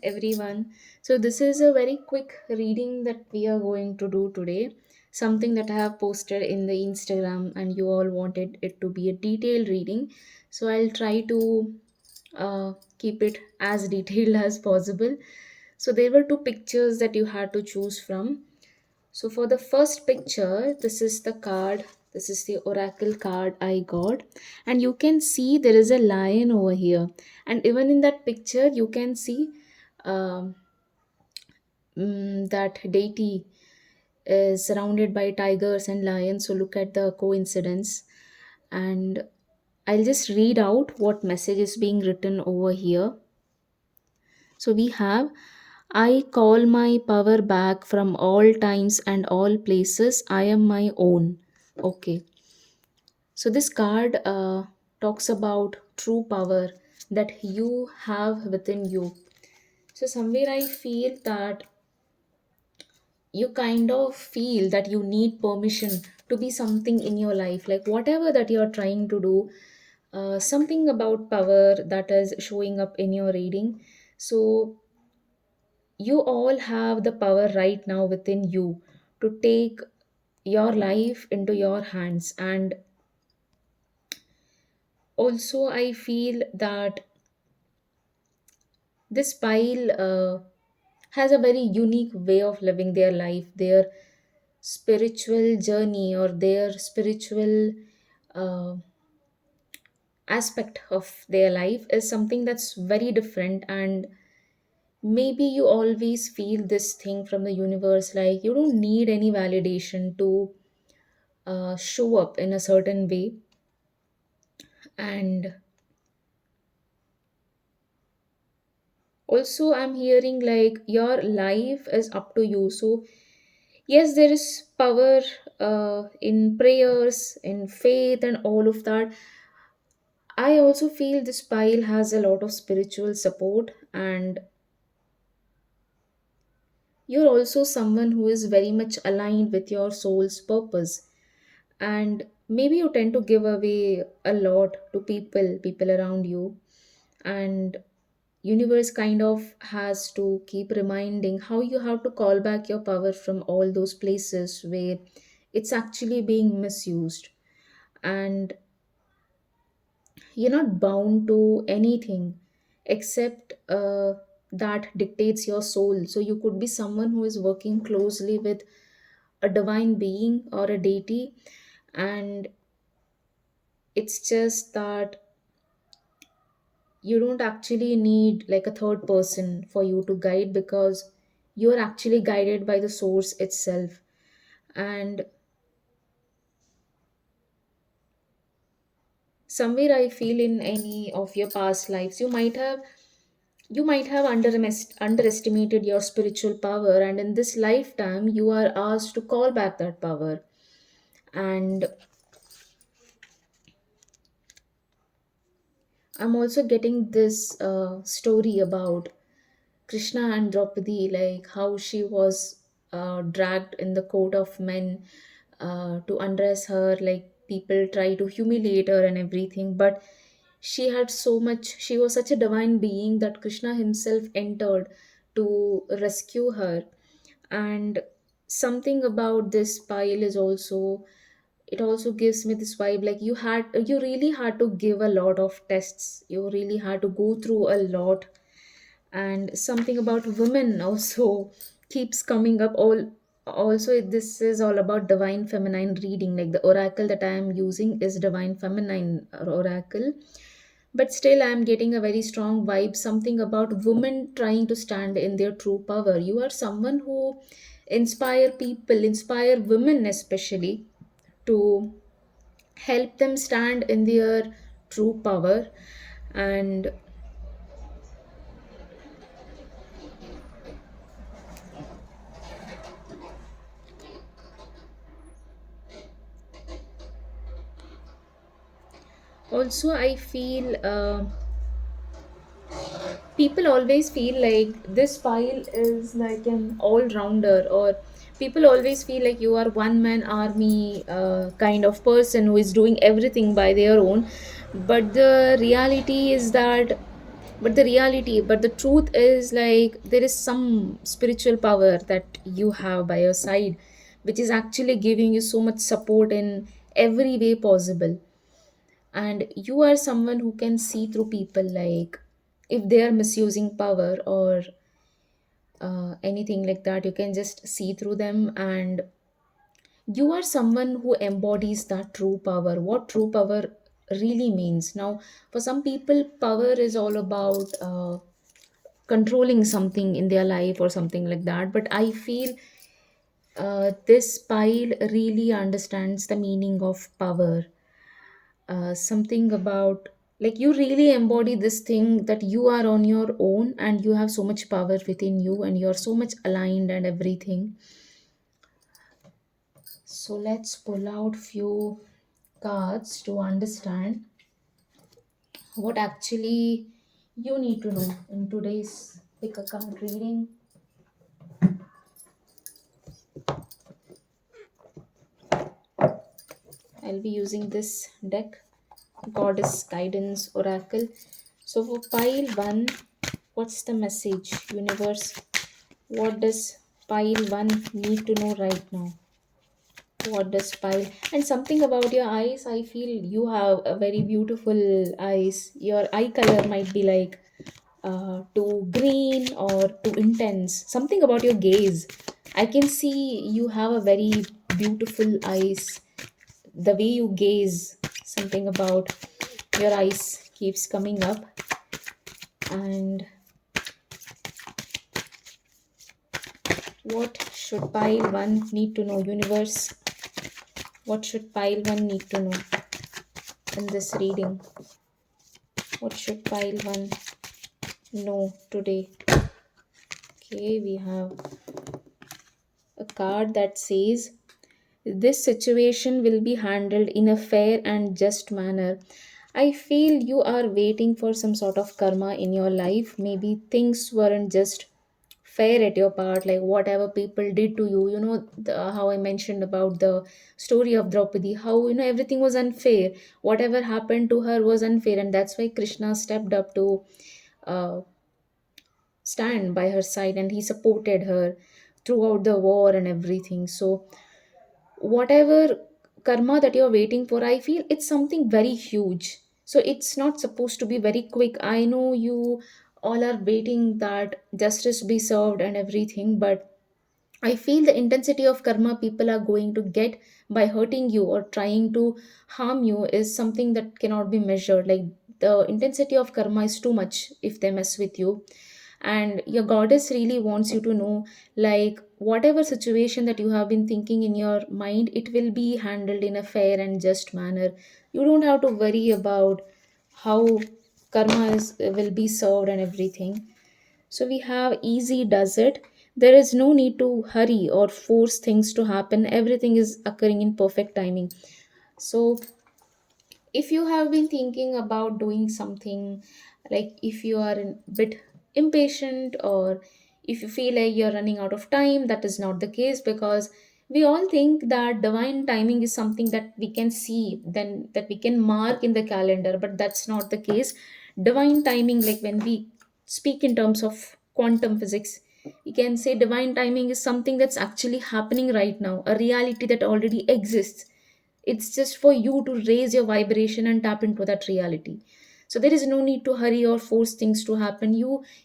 Everyone. So, this is a very quick reading that we are going to do today. Something that I have posted in the Instagram, and you all wanted it to be a detailed reading. So, I'll try to keep it as detailed as possible. So, there were two pictures that you had to choose from. So for the first picture, this is the card. This is the oracle card I got. And you can see there is a lion over here. And even in that picture, you can see um, that deity is surrounded by tigers and lions. So look at the coincidence. And I'll just read out what message is being written over here. So we have I call my power back from all times and all places. I am my own. Okay. So this card talks about true power that you have within you. So somewhere I feel that you kind of feel that you need permission to be something in your life, like whatever that you're trying to do, something about power that is showing up in your reading. So you all have the power right now within you to take your life into your hands. And also I feel that this pile has a very unique way of living their life, their spiritual journey, or their spiritual uh, aspect of their life is something that's very different. And maybe you always feel this thing from the universe, like you don't need any validation to show up in a certain way. And also I'm hearing like your life is up to you. So yes, there is power in prayers, in faith, and all of that. I also feel this pile has a lot of spiritual support, and you're also someone who is very much aligned with your soul's purpose. And maybe you tend to give away a lot to people around you. And universe kind of has to keep reminding how you have to call back your power from all those places where it's actually being misused. And you're not bound to anything except that dictates your soul. So you could be someone who is working closely with a divine being or a deity, and it's just that you don't actually need like a third person for you to guide, because you're actually guided by the source itself. And somewhere I feel in any of your past lives you might have underestimated your spiritual power, and in this lifetime you are asked to call back that power. And I'm also getting this story about Krishna and Draupadi, like how she was dragged in the court of men to undress her, like people try to humiliate her and everything. But she was such a divine being that Krishna himself entered to rescue her. And something about this pile is also, it also gives me this vibe like you really had to give a lot of tests, you really had to go through a lot. And something about women also keeps coming up. Also this is all about divine feminine reading, like the oracle that I am using is divine feminine oracle. But still I am getting a very strong vibe, something about women trying to stand in their true power. You are someone who inspire people, inspire women especially, to help them stand in their true power. And also I feel people always feel like this file is like an all-rounder, or people always feel like you are one man army kind of person who is doing everything by their own. But the reality is that but the reality, but the truth is, like, there is some spiritual power that you have by your side, which is actually giving you so much support in every way possible. And you are someone who can see through people, like if they are misusing power or anything like that, you can just see through them. And you are someone who embodies that true power, what true power really means. Now, for some people, power is all about controlling something in their life or something like that, but I feel this pile really understands the meaning of power. Something about, like, you really embody this thing that you are on your own and you have so much power within you and you're so much aligned and everything. So let's pull out few cards to understand what actually you need to know in today's pick a card reading. I'll be using this deck, Goddess Guidance Oracle. So for pile 1, what's the message, universe? What does pile 1 need to know right now? What does pile, and something about your eyes, I feel you have a very beautiful eyes. Your eye color might be like too green or too intense. Something about your gaze, I can see you have a very beautiful eyes. The way you gaze, something about your eyes keeps coming up. And what should pile 1 need to know, universe? What should pile 1 need to know in this reading? What should pile 1 know today? Okay, we have a card that says, this situation will be handled in a fair and just manner. I feel you are waiting for some sort of karma in your life. Maybe things weren't just fair at your part, like whatever people did to you. You know, how I mentioned about the story of Draupadi, how, everything was unfair. Whatever happened to her was unfair, and that's why Krishna stepped up to uh, stand by her side and he supported her throughout the war and everything. So whatever karma that you're waiting for, I feel it's something very huge, so it's not supposed to be very quick. I know you all are waiting that justice be served and everything, but I feel the intensity of karma people are going to get by hurting you or trying to harm you is something that cannot be measured. Like, the intensity of karma is too much if they mess with you. And your goddess really wants you to know, like, whatever situation that you have been thinking in your mind, it will be handled in a fair and just manner. You don't have to worry about how karma will be served and everything. So we have easy does it. There is no need to hurry or force things to happen. Everything is occurring in perfect timing. So if you have been thinking about doing something, like if you are a bit impatient or if you feel like you're running out of time, that is not the case, because we all think that divine timing is something that we can see, then that we can mark in the calendar, but that's not the case. Divine timing, like when we speak in terms of quantum physics, we can say divine timing is something that's actually happening right now, a reality that already exists. It's just for you to raise your vibration and tap into that reality. So there is no need to hurry or force things to happen.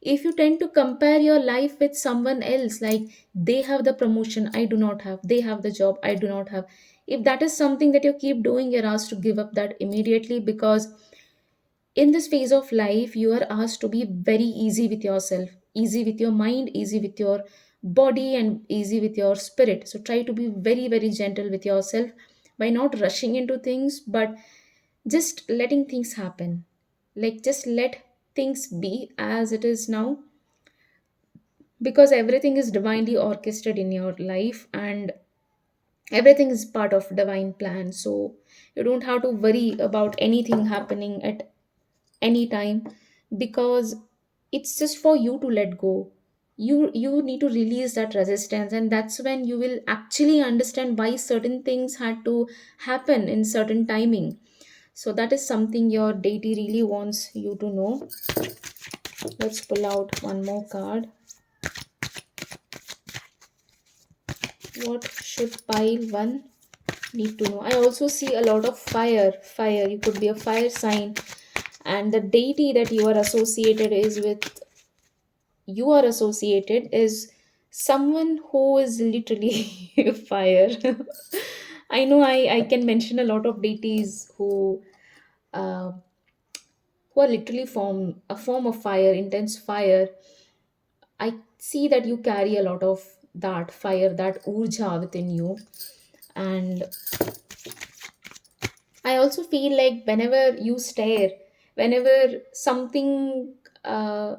If you tend to compare your life with someone else, like they have the promotion I do not have, they have the job I do not have, if that is something that you keep doing, you're asked to give up that immediately, because in this phase of life you are asked to be very easy with yourself, easy with your mind, easy with your body, and easy with your spirit. So try to be very very gentle with yourself by not rushing into things, but just letting things happen. Like, just let things be as it is now, because everything is divinely orchestrated in your life and everything is part of divine plan. So you don't have to worry about anything happening at any time, because it's just for you to let go. You need to release that resistance, and that's when you will actually understand why certain things had to happen in certain timing. So that is something your deity really wants you to know. Let's pull out one more card. What should pile one need to know? I also see a lot of fire. Fire, you could be a fire sign, and the deity that you are associated is someone who is literally fire. I know I can mention a lot of deities uh, who are literally a form of fire, intense fire. I see that you carry a lot of that fire, that urja within you. And I also feel like whenever you stare, whenever something uh,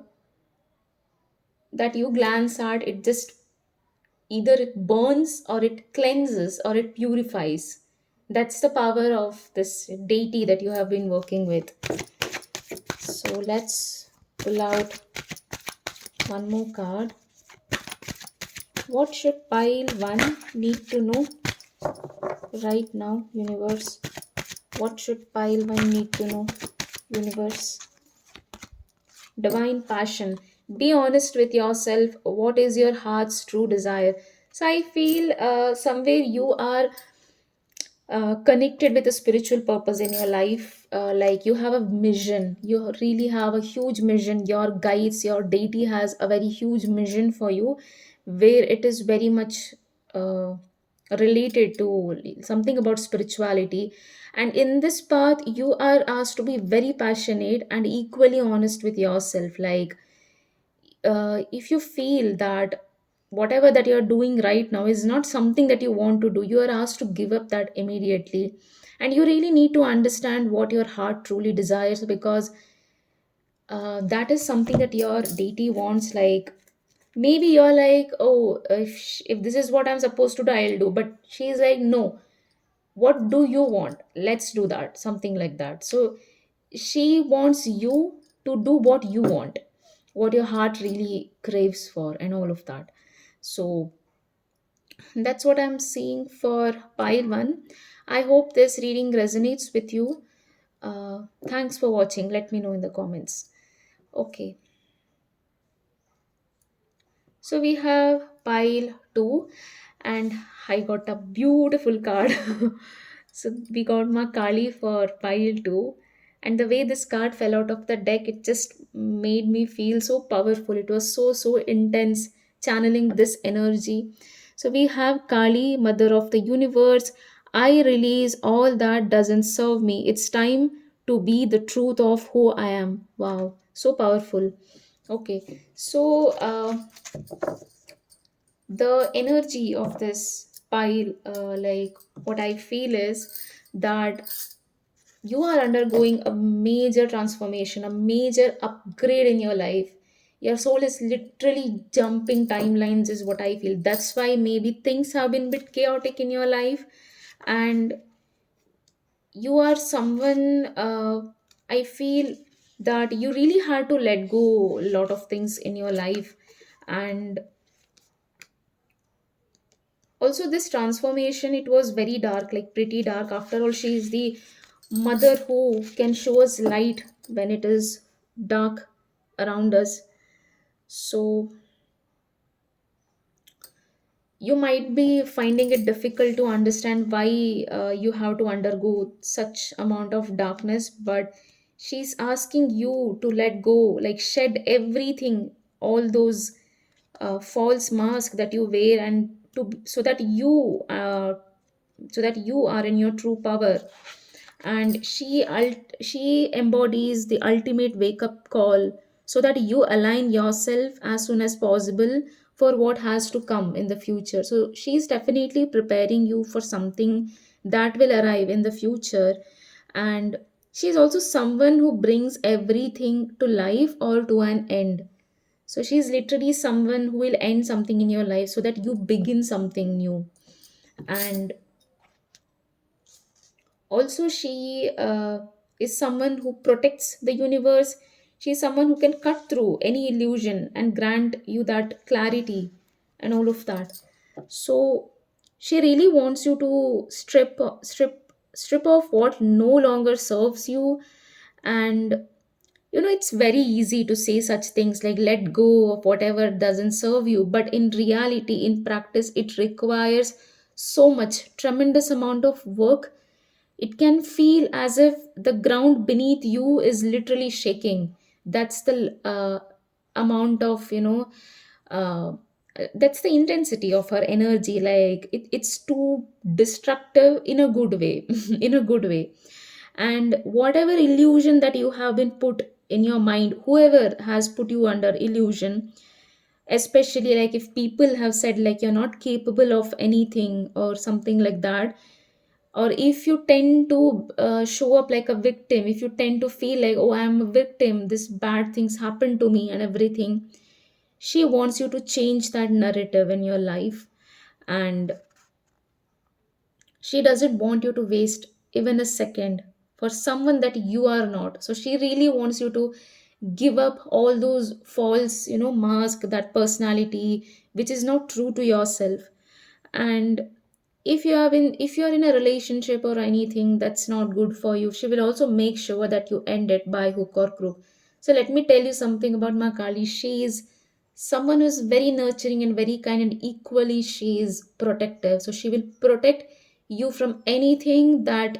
that you glance at, it just either it burns or it cleanses or it purifies. That's the power of this deity that you have been working with. So let's pull out one more card. What should pile one need to know right now, universe? What should pile one need to know, universe? Divine passion. Be honest with yourself. What is your heart's true desire? So I feel somewhere you are connected with a spiritual purpose in your life. Like you have a mission, you really have a huge mission. Your guides, your deity has a very huge mission for you, where it is very much uh, related to something about spirituality. And in this path you are asked to be very passionate and equally honest with yourself. Like if you feel that whatever that you're doing right now is not something that you want to do, you are asked to give up that immediately. And you really need to understand what your heart truly desires, because that is something that your deity wants. Like maybe you're like, oh, if this is what I'm supposed to do, I'll do. But she's like, no, what do you want? Let's do that. Something like that. So she wants you to do what you want, what your heart really craves for, and all of that. So that's what I'm seeing for pile one. I hope this reading resonates with you. Thanks for watching. Let me know in the comments. Okay, so we have pile two, and I got a beautiful card. So we got Ma Kali for pile two, and the way this card fell out of the deck, it just made me feel so powerful. It was so intense, channeling this energy. So we have Kali, Mother of the Universe. I release all that doesn't serve me. It's time to be the truth of who I am. Wow, so powerful. Okay, so the energy of this pile, like what I feel is that you are undergoing a major transformation, a major upgrade in your life. Your soul is literally jumping timelines, is what I feel. That's why maybe things have been a bit chaotic in your life, and you are someone, I feel that you really had to let go a lot of things in your life. And also this transformation, it was very dark, like pretty dark. After all, she is the mother who can show us light when it is dark around us. So you might be finding it difficult to understand why you have to undergo such amount of darkness, but she's asking you to let go, like shed everything, all those false mask that you wear, and to so that you are in your true power. And she embodies the ultimate wake up call, so that you align yourself as soon as possible for what has to come in the future. So she's definitely preparing you for something that will arrive in the future. And she's also someone who brings everything to life or to an end. So she's literally someone who will end something in your life so that you begin something new. And also she is someone who protects the universe. She's someone who can cut through any illusion and grant you that clarity and all of that. So she really wants you to strip off what no longer serves you, and It's very easy to say such things like let go of whatever doesn't serve you, but in reality, in practice, it requires so much tremendous amount of work. It can feel as if the ground beneath you is literally shaking. That's the amount of, uh, that's the intensity of her energy. Like it's too destructive in a good way, in a good way. And whatever illusion that you have been put in your mind, whoever has put you under illusion, especially like if people have said like you're not capable of anything or something like that, or if you tend to show up like a victim, if you tend to feel like, oh, I'm a victim, this bad things happen to me and everything, she wants you to change that narrative in your life. And she doesn't want you to waste even a second for someone that you are not. So she really wants you to give up all those false, mask, that personality which is not true to yourself. And if you're in a relationship or anything that's not good for you, she will also make sure that you end it by hook or crook. So let me tell you something about Makali. She is someone who's very nurturing and very kind, and equally she is protective. So she will protect you from anything that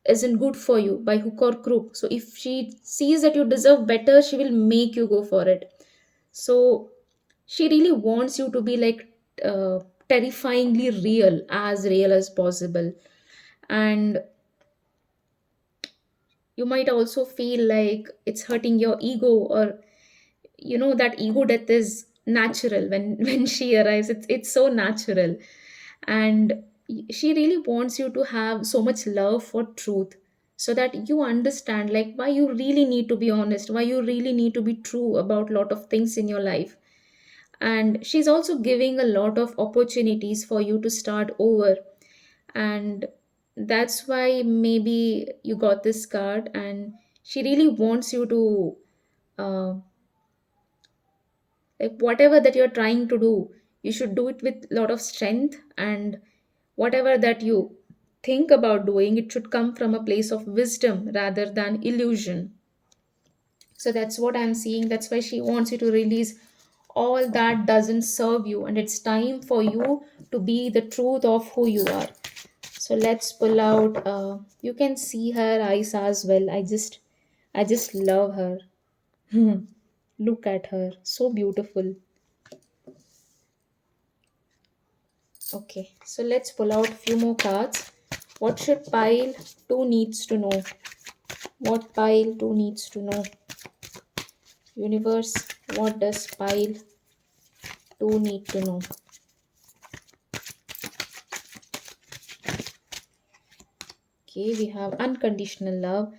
isn't good for you by hook or crook. So if she sees that you deserve better, she will make you go for it. So she really wants you to be like terrifyingly real as possible. And you might also feel like it's hurting your ego, or that ego death is natural when when she arrives. It's so natural. And she really wants you to have so much love for truth, so that you understand like why you really need to be honest, why you really need to be true about a lot of things in your life. And she's also giving a lot of opportunities for you to start over. And that's why maybe you got this card, and she really wants you to uh, like whatever that you're trying to do, you should do it with a lot of strength. And whatever that you think about doing, it should come from a place of wisdom rather than illusion. So that's what I'm seeing. That's why she wants you to release all that doesn't serve you, and it's time for you to be the truth of who you are. So let's pull out, you can see her eyes as well. I just love her. Look at her, so beautiful. Okay, so let's pull out a few more cards. What should pile 2 needs to know? What pile 2 needs to know? Universe, what does pile 2 need to know? Okay, we have unconditional love.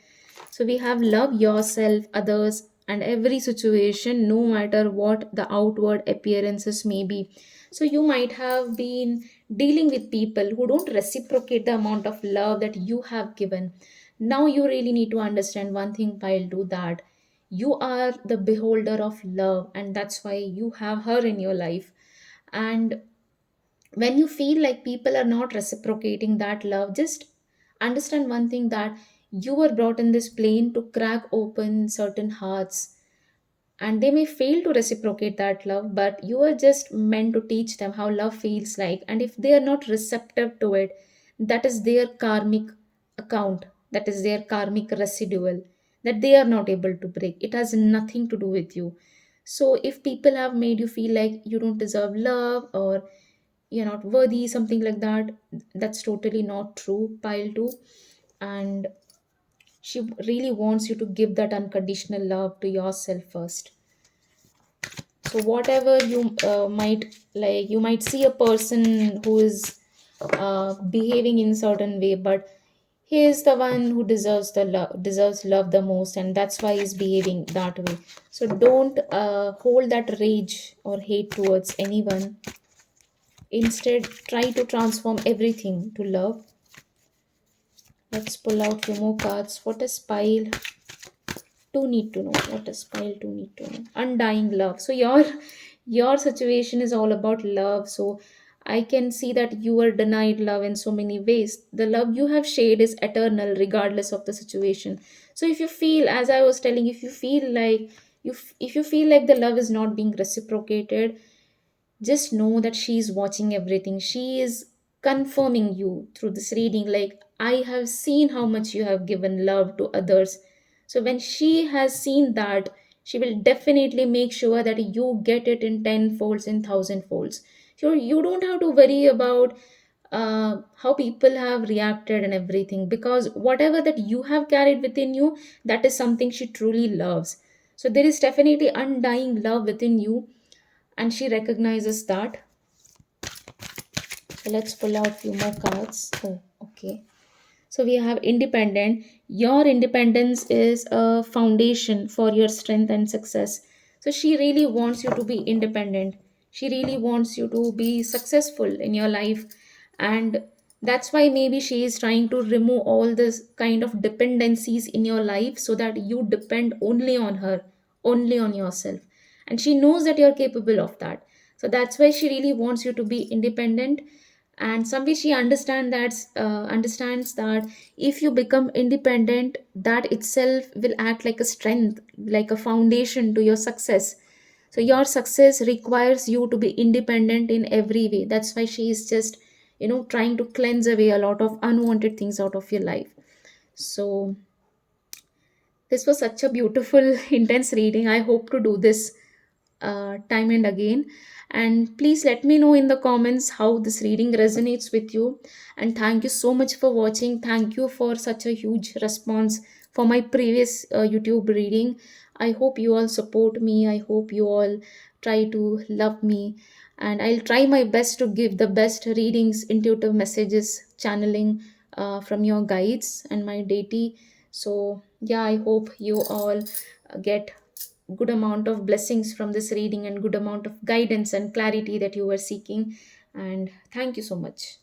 So we have love yourself, others, and every situation, no matter what the outward appearances may be. So you might have been dealing with people who don't reciprocate the amount of love that you have given. Now you really need to understand one thing, I'll do that. You are the beholder of love, and that's why you have her in your life. And when you feel like people are not reciprocating that love, just understand one thing, that you were brought in this plane to crack open certain hearts, and they may fail to reciprocate that love, but you are just meant to teach them how love feels like. And if they are not receptive to it, that is their karmic account, that is their karmic residual that they are not able to break. It has nothing to do with you. So if people have made you feel like you don't deserve love, or you're not worthy, something like that, that's totally not true, pile 2. And she really wants you to give that unconditional love to yourself first. So whatever you might like, you might see a person who is behaving in certain way, but he is the one who deserves love the most, and that's why he's behaving that way. So don't hold that rage or hate towards anyone. Instead, try to transform everything to love. Let's pull out few more cards. What is pile 2 need to know? What is pile 2 need to know? Undying love. So your situation is all about love. So I can see that you were denied love in so many ways. The love you have shared is eternal regardless of the situation. So if you feel, as I was telling, if you feel like if you feel like the love is not being reciprocated, just know that she is watching everything. She is confirming you through this reading, like, I have seen how much you have given love to others. So when she has seen that, she will definitely make sure that you get it in 10 folds, in 1,000 folds. So you don't have to worry about how people have reacted and everything, because whatever that you have carried within you, that is something she truly loves. So there is definitely undying love within you, and she recognizes that. So let's pull out few more cards. Oh, okay. So we have independent. Your independence is a foundation for your strength and success. So she really wants you to be independent. She really wants you to be successful in your life. And that's why maybe she is trying to remove all this kind of dependencies in your life, so that you depend only on her, only on yourself. And she knows that you're capable of that. So that's why she really wants you to be independent. And someday she understands that if you become independent, that itself will act like a strength, like a foundation to your success. So your success requires you to be independent in every way. That's why she is just, trying to cleanse away a lot of unwanted things out of your life. So this was such a beautiful intense reading. I hope to do this time and again. And please let me know in the comments how this reading resonates with you. And thank you so much for watching. Thank you for such a huge response for my previous YouTube reading. I hope you all support me. I hope you all try to love me. And I'll try my best to give the best readings, intuitive messages, channeling from your guides and my deity. So, yeah, I hope you all get good amount of blessings from this reading, and good amount of guidance and clarity that you were seeking. And thank you so much.